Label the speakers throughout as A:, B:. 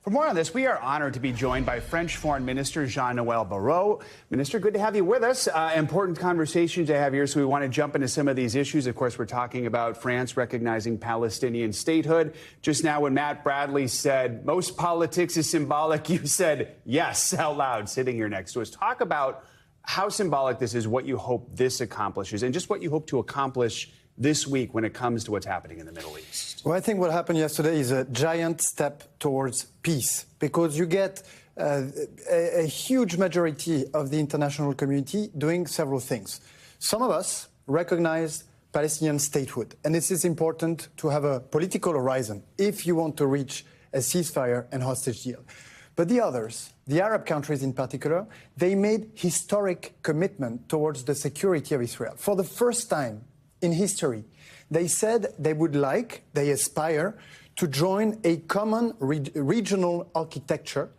A: For more on this, we are honored to be joined by French Foreign Minister Jean-Noël Barrot. Minister, good to have you with us. Important conversation to have here, so we want to jump into some of these issues. Of course, we're talking about France recognizing Palestinian statehood. Just now, when Matt Bradley said, most politics is symbolic, you said yes out loud, sitting here next to us. Talk about how symbolic this is, what you hope this accomplishes, and just what you hope to accomplish this week when it comes to what's happening in the Middle East.
B: Well, I think what happened yesterday is a giant step towards peace, because you get a huge majority of the international community doing several things. Some of us recognize Palestinian statehood, and this is important to have a political horizon if you want to reach a ceasefire and hostage deal. But the others, the Arab countries in particular, they made historic commitment towards the security of Israel. For the first time in history, they said they aspire to join a common regional architecture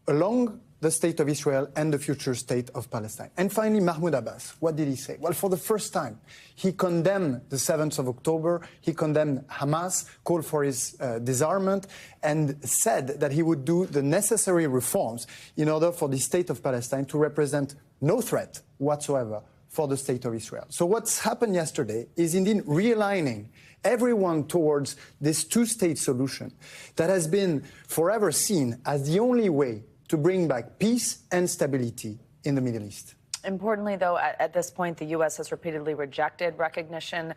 B: along the state of Israel and the future state of Palestine. And finally, Mahmoud Abbas, what did he say? Well, for the first time, he condemned the 7th of October, he condemned Hamas, called for his disarmament, and said that he would do the necessary reforms in order for the state of Palestine to represent no threat whatsoever for the state of Israel. So what's happened yesterday is indeed realigning everyone towards this two-state solution that has been forever seen as the only way to bring back peace and stability in the Middle East.
C: Importantly, though, at this point, the U.S. has repeatedly rejected recognition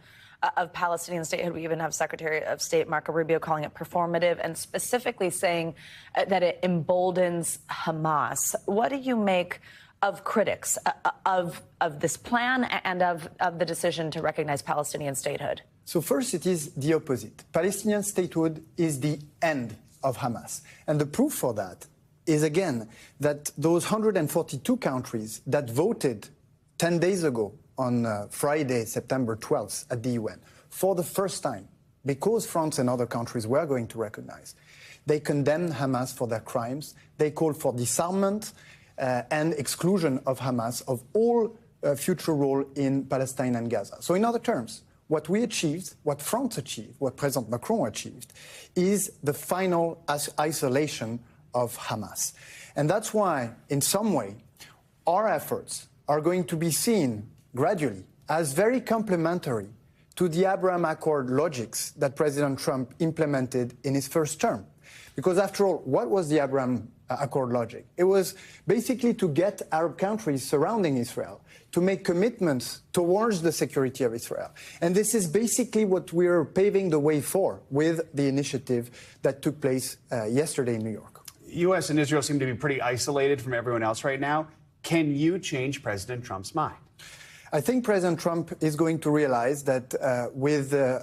C: of Palestinian statehood. We even have Secretary of State Marco Rubio calling it performative and specifically saying that it emboldens Hamas. What do you make of critics of this plan and of the decision to recognize Palestinian statehood?
B: So first, it is the opposite. Palestinian statehood is the end of Hamas. And the proof for that is, again, that those 142 countries that voted 10 days ago on Friday, September 12th at the UN, for the first time, because France and other countries were going to recognize, they condemned Hamas for their crimes. They called for disarmament and exclusion of Hamas of all future role in Palestine and Gaza. So in other terms, what we achieved, what France achieved, what President Macron achieved, is the final isolation of Hamas. And that's why, in some way, our efforts are going to be seen gradually as very complementary to the Abraham Accord logics that President Trump implemented in his first term. Because after all, what was the Abraham Accord logic? It was basically to get Arab countries surrounding Israel to make commitments towards the security of Israel. And this is basically what we're paving the way for with the initiative that took place yesterday in New York.
A: U.S. and Israel seem to be pretty isolated from everyone else right now. Can you change President Trump's mind?
B: I think President Trump is going to realize that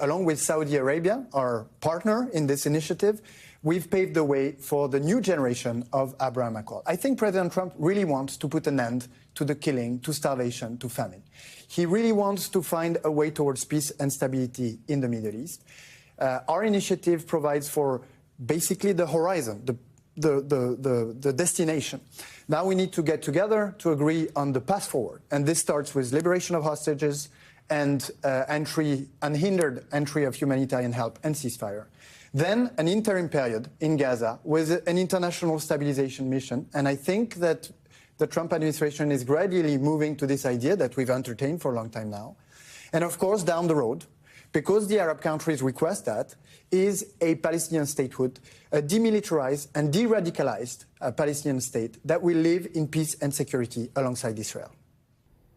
B: along with Saudi Arabia, our partner in this initiative, we've paved the way for the new generation of Abraham Accord. I think President Trump really wants to put an end to the killing, to starvation, to famine. He really wants to find a way towards peace and stability in the Middle East. Our initiative provides for basically the horizon, the destination. Now we need to get together to agree on the path forward. And this starts with liberation of hostages and unhindered entry of humanitarian help and ceasefire. Then an interim period in Gaza with an international stabilization mission. And I think that the Trump administration is gradually moving to this idea that we've entertained for a long time now. And of course, down the road, because the Arab countries request that, is a Palestinian statehood, a demilitarized and de-radicalized Palestinian state that will live in peace and security alongside Israel.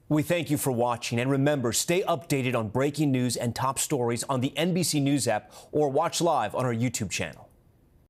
D: We thank you for watching, and remember, stay updated on breaking news and top stories on the NBC News app or watch live on our YouTube channel.